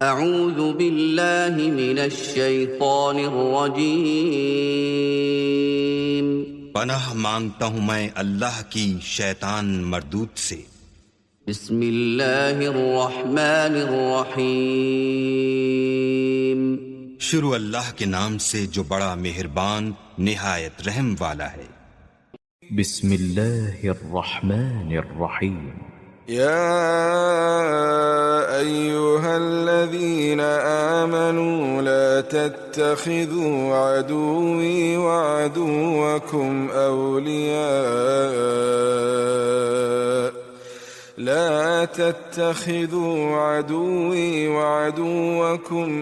أعوذ بالله من الشيطان الرجيم पनाह मांगता हूं मैं अल्लाह की शैतान मरदूत से। بسم الله الرحمن الرحيم शुरू अल्लाह के नाम से जो बड़ा मेहरबान निहायत रहम वाला है। بسم الله الرحمن الرحيم يا أيها الذين آمنوا لا تتخذوا عدوي وعدوكم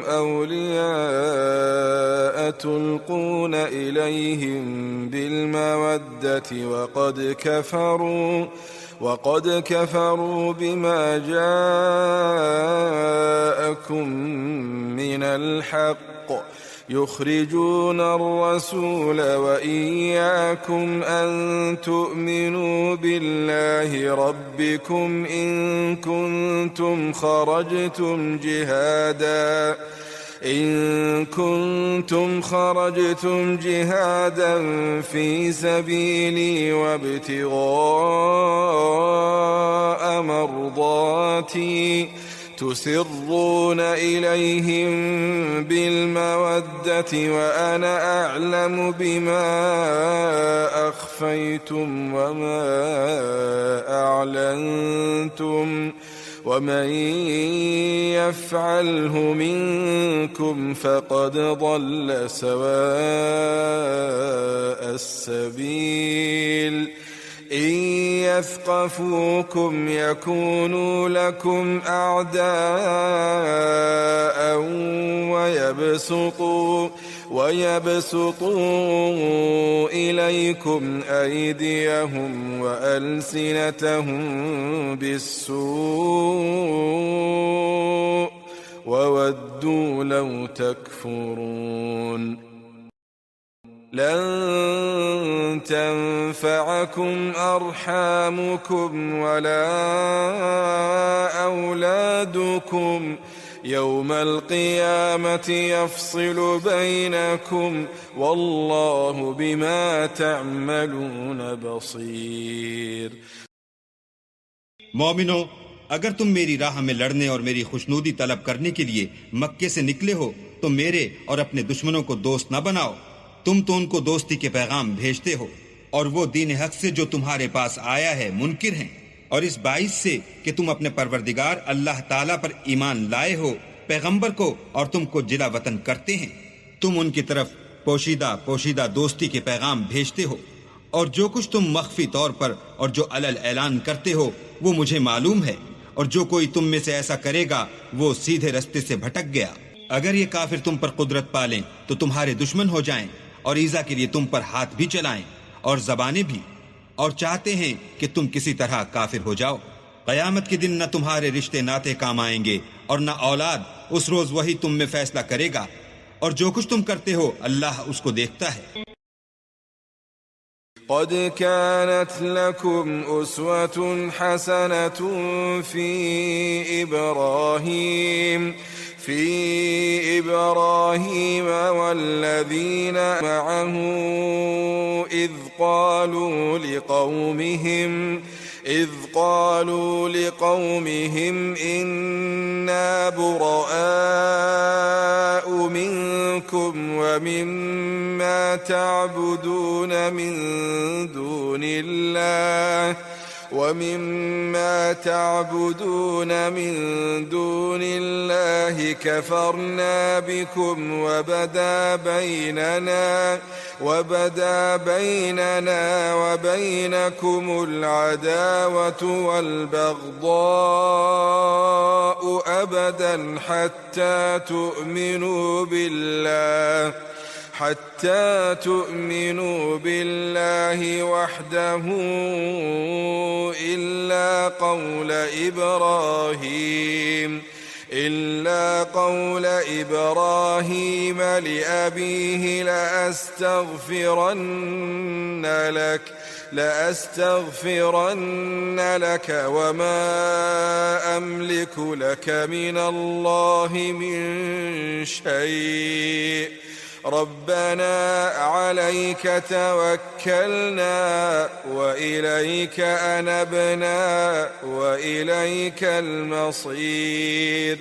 أولياء تلقون إليهم بالمودة وقد كفروا بما جاءكم من الحق يخرجون الرسول وإياكم أن تؤمنوا بالله ربكم إن كنتم خرجتم جهادا في سبيلي وابتغاء مرضاتي تسرون إليهم بالمودة وأنا أعلم بما أخفيتم وما أعلنتم ومن يفعله منكم فقد ضل سواء السبيل إن يثقفوكم يكونوا لكم أعداء ويبسطوا إليكم أيديهم وألسنتهم بالسوء وودوا لو تكفرون لن تنفعكم أرحامكم ولا أولادكم يوم القيامة يفصل بينكم والله بما تعملون بصير। मोमिनो, अगर तुम मेरी राह में लड़ने और मेरी खुशनूदी तलब करने के लिए मक्के से निकले हो तो मेरे और अपने दुश्मनों को दोस्त न बनाओ। तुम तो उनको दोस्ती के पैगाम भेजते हो और वो दीन हक से जो तुम्हारे पास आया है मुनकिर हैं, और इस बाइस से कि तुम अपने परवरदिगार अल्लाह ताला पर ईमान लाए हो, पैगंबर को और तुमको जिला वतन करते हैं। तुम उनकी तरफ पोशीदा दोस्ती के पैगाम भेजते हो और जो कुछ तुम मख्फी तौर पर और जो अलल ऐलान करते हो वो मुझे मालूम है, और जो कोई तुम में से ऐसा करेगा वो सीधे रास्ते से भटक गया। अगर ये काफिर तुम पर कुदरत पालें तो तुम्हारे दुश्मन हो जाएं और ईजा के लिए तुम पर हाथ भी चलाएं और जबानें भी, और चाहते हैं कि तुम किसी तरह काफिर हो जाओ। कयामत के दिन न तुम्हारे रिश्ते नाते काम आएंगे और न औलाद। उस रोज वही तुम में फैसला करेगा, और जो कुछ तुम करते हो अल्लाह उसको देखता है। قد كانت لكم أسوة حسنة في إبراهيم والذين معه إذ قالوا لقومهم إنا براء منكم ومما تعبدون من دون الله كفرنا بكم وبدا بيننا وبينكم العداوة والبغضاء أبدا حتى تؤمنوا بالله وحده إلا قول إبراهيم لأبيه لأستغفرن لك لأستغفرن لك وما أملك لك من الله من شيء ربنا عليك توكلنا وإليك أنبنا وإليك المصير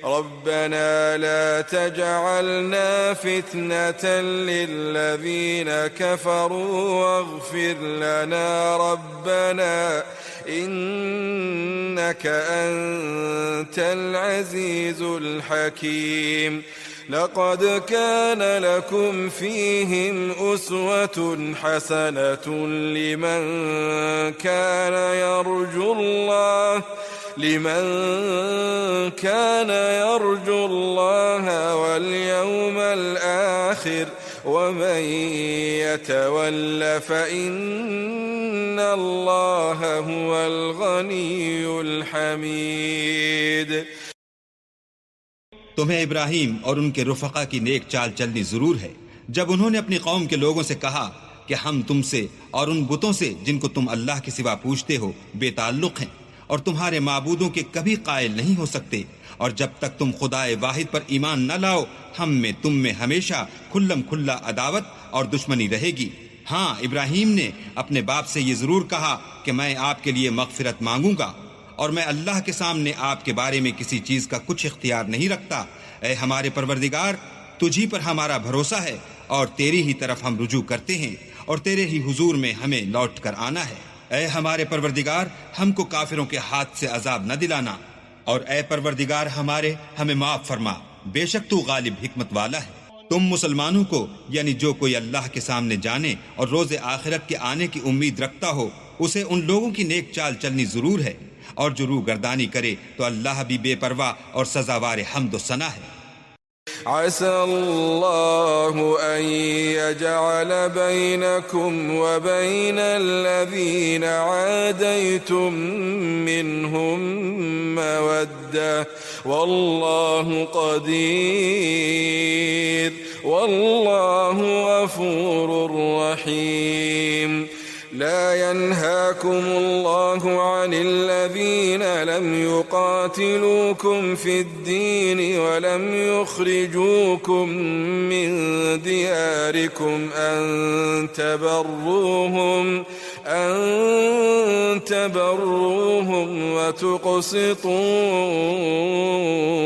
ربنا لا تجعلنا فتنة للذين كفروا واغفر لنا ربنا إنك أنت العزيز الحكيم لقد كان لكم فيهم أسوة حسنة لمن كان يرجو الله واليوم الآخر ومن يتول فإن الله هو الغني الحميد तुम्हें इब्राहीम और उनके रुफका की नेक चाल चलनी जरूर है। जब उन्होंने अपनी कौम के लोगों से कहा कि हम तुमसे और उन बुतों से जिनको तुम अल्लाह के सिवा पूजते हो बेताल्लुक हैं और तुम्हारे माबूदों के कभी कायल नहीं हो सकते, और जब तक तुम खुदाए वाहिद पर ईमान न लाओ हम में तुम में हमेशा खुल्लम खुल्ला अदावत और दुश्मनी रहेगी। हाँ, इब्राहीम ने अपने बाप से ये जरूर कहा कि मैं आपके लिए मगफिरत मांगूंगा और मैं अल्लाह के सामने आपके बारे में किसी चीज का कुछ इख्तियार नहीं रखता। ऐ हमारे परवरदिगार, तुझी पर हमारा भरोसा है और तेरी ही तरफ हम रुजू करते हैं और तेरे ही हुजूर में हमें लौट कर आना है। ऐ हमारे परवरदिगार, हमको काफिरों के हाथ से अजाब न दिलाना, और ऐ परवरदिगार हमारे, हमें माफ फरमा, बेशक तू गालिब हिकमत वाला है। तुम मुसलमानों को, यानी जो कोई अल्लाह के सामने जाने और रोज़े आखिरत के आने की उम्मीद रखता हो, उसे उन लोगों की नेक चाल चलनी जरूर है, और जो रूगर्दानी करे तो अल्लाह भी बेपरवाह और सजावार हम्द व सना है। असल्लाहु अन यजअल बैनकुम व बैन अल्लज़ीन आदैतुम मिनहुम मवद्दा वल्लाहु क़दीर वल्लाहु गफूरुर रहीम। لا ينهاكم الله عن الذين لم يقاتلوكم في الدين ولم يخرجوكم من دياركم أن تبروهم وتقسطوا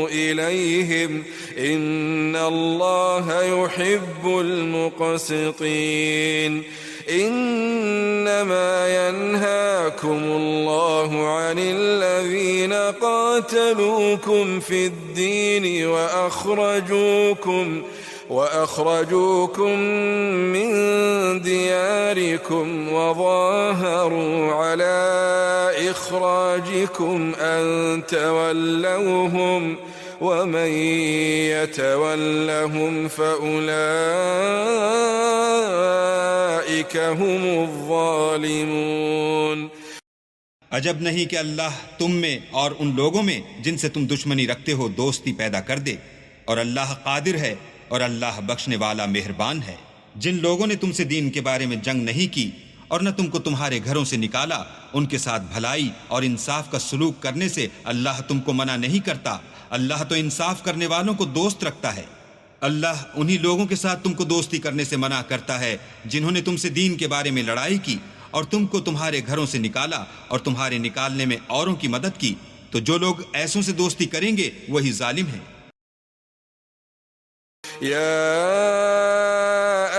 إليهم إن الله يحب المقسطين إنما ينهاكم الله عن الذين قاتلوكم في الدين وأخرجوكم من دياركم وظاهروا على إخراجكم أن تولوهم ومن يتولهم فأولئك هم الظالمون। अजब नहीं कि अल्लाह तुम में और उन लोगों में जिनसे तुम दुश्मनी रखते हो दोस्ती पैदा कर दे, और अल्लाह कादिर है और अल्लाह बख्शने वाला मेहरबान है। जिन लोगों ने तुमसे दीन के बारे में जंग नहीं की और न तुमको तुम्हारे घरों से निकाला, उनके साथ भलाई और इंसाफ का सलूक करने से अल्लाह तुमको मना नहीं करता। अल्लाह तो इंसाफ करने वालों को दोस्त रखता है। अल्लाह उन्हीं लोगों के साथ तुमको दोस्ती करने से मना करता है जिन्होंने तुमसे दीन के बारे में लड़ाई की और तुमको तुम्हारे घरों से निकाला और तुम्हारे निकालने में औरों की मदद की। तो जो लोग ऐसों से दोस्ती करेंगे वही जालिम हैं। या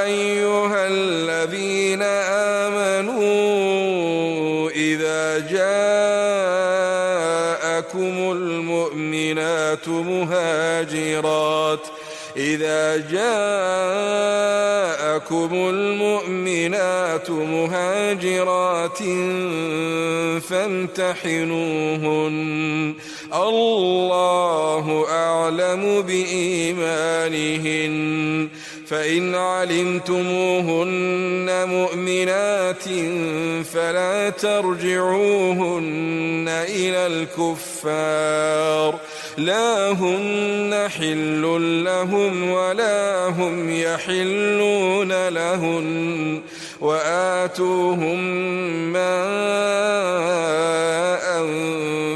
अय्युहल्लज़ीना आमनू इज़ा जाअकुमुल मुमिनातु मुहाजिरात فامتحنوهن الله أعلم بإيمانهن فإن علمتموهن مؤمنات فلا ترجعوهن إلى الكفار لا هن حل لهم ولا هم يحلون لهن وآتوهم ما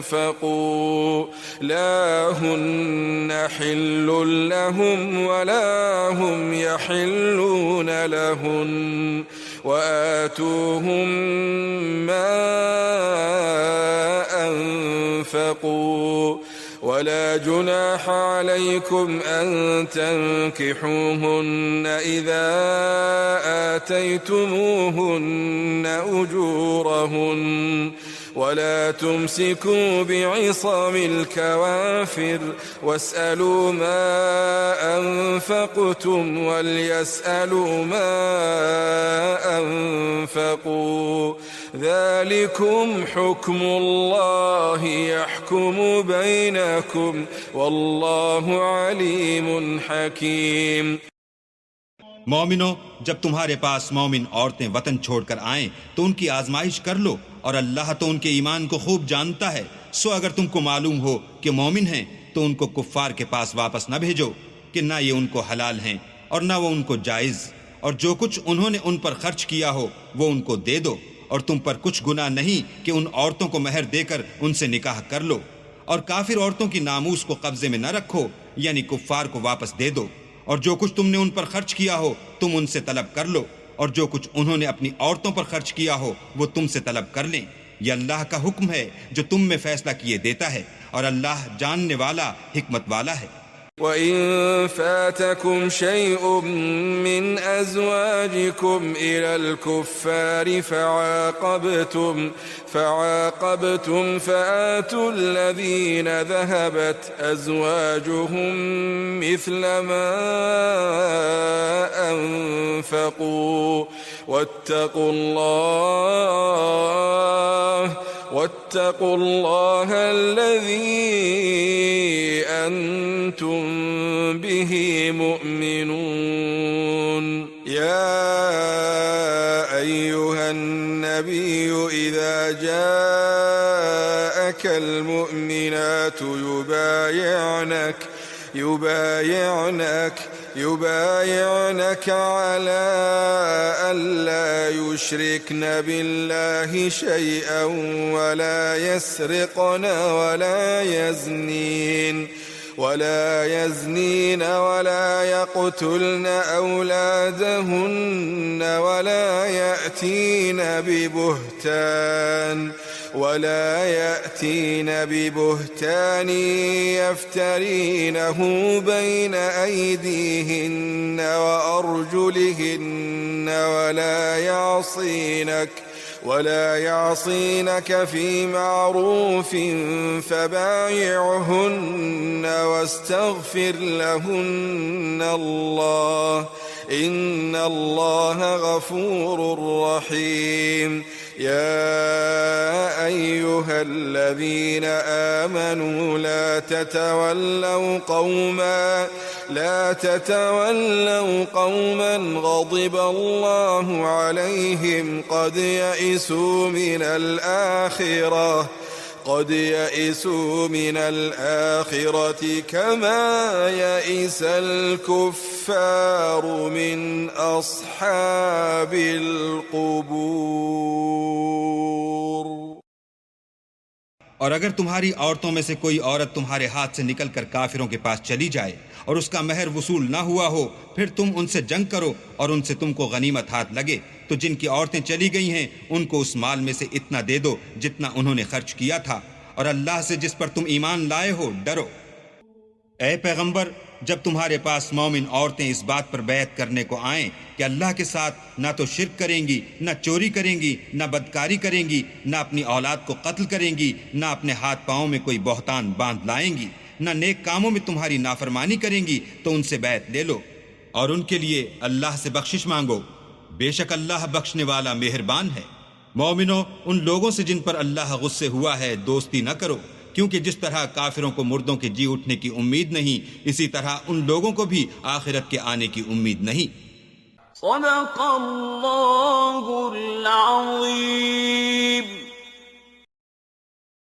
أنفقوا لا هن حل لهم ولا هم يحلون لهن وآتوهم ما أنفقوا ولا جناح عليكم أن تنكحوهن إذا آتيتموهن أجورهن ولا تمسكوا بعصم الكوافر واسألوا ما أنفقتم وليسألوا ما أنفقوا ذلكم حكم الله يحكم بينكم والله عليم حكيم। मोमिनो, जब तुम्हारे पास मोमिन औरतें वतन छोड़कर आएं तो उनकी आजमाइश कर लो और अल्लाह तो उनके ईमान को खूब जानता है। सो अगर तुमको मालूम हो कि मोमिन हैं तो उनको कुफ्फार के पास वापस न भेजो कि ना ये उनको हलाल हैं और ना वो उनको जायज़, और जो कुछ उन्होंने उन पर खर्च किया हो वो उनको दे दो, और तुम पर कुछ गुनाह नहीं कि उन औरतों को महर देकर उनसे निकाह कर लो, और काफिर औरतों की नामूस को कब्जे में न रखो, यानी कुफ्फार को वापस दे दो, और जो कुछ तुमने उन पर खर्च किया हो तुम उनसे तलब कर लो, और जो कुछ उन्होंने अपनी औरतों पर खर्च किया हो वो तुमसे तलब कर लें। यह अल्लाह का हुक्म है जो तुम में फैसला किए देता है, और अल्लाह जानने वाला हिकमत वाला है। وإن فاتكم شيء من أزواجكم إلى الكفار فعاقبتم فآتوا الذين ذهبت أزواجهم مثل ما أنفقوا واتقوا الله الذي أنتم به مؤمنون يا أيها النبي إذا جاءك المؤمنات يبايعنك على ألا يشركن بالله شيئا ولا يسرقن ولا يزنين ولا يقتلن أولادهن ولا يأتين ببهتان يفترينه بين أيديهن وأرجلهن ولا يعصينك في معروف فبايعهن واستغفر لهن الله إن الله غفور رحيم يا أيها الذين آمنوا لا تتولوا قوما غضب الله عليهم قد يئسوا من الآخرة كما يئس الكفار من أصحاب القبور। और अगर तुम्हारी औरतों में से कोई औरत तुम्हारे हाथ से निकलकर काफिरों के पास चली जाए और उसका महर वसूल ना हुआ हो, फिर तुम उनसे जंग करो और उनसे तुमको गनीमत हाथ लगे, तो जिनकी औरतें चली गई हैं उनको उस माल में से इतना दे दो जितना उन्होंने खर्च किया था, और अल्लाह से जिस पर तुम ईमान लाए हो डरो। ऐ पैगंबर, जब तुम्हारे पास मोमिन औरतें इस बात पर बैत करने को आएं कि अल्लाह के साथ ना तो शिर्क करेंगी, ना चोरी करेंगी, ना बदकारी करेंगी, ना अपनी औलाद को कत्ल करेंगी, ना अपने हाथ पाँव में कोई बहतान बांध लाएंगी, ना नेक कामों में तुम्हारी नाफरमानी करेंगी, तो उनसे बैत ले लो और उनके लिए अल्लाह से बख्शिश मांगो। बेशक अल्लाह बख्शने वाला मेहरबान है। मोमिनो, उन लोगों से जिन पर अल्लाह गुस्से हुआ है दोस्ती न करो, क्योंकि जिस तरह काफिरों को मुर्दों के जी उठने की उम्मीद नहीं, इसी तरह उन लोगों को भी आखिरत के आने की उम्मीद नहीं। सदक़ल्लाहुल अज़ीम।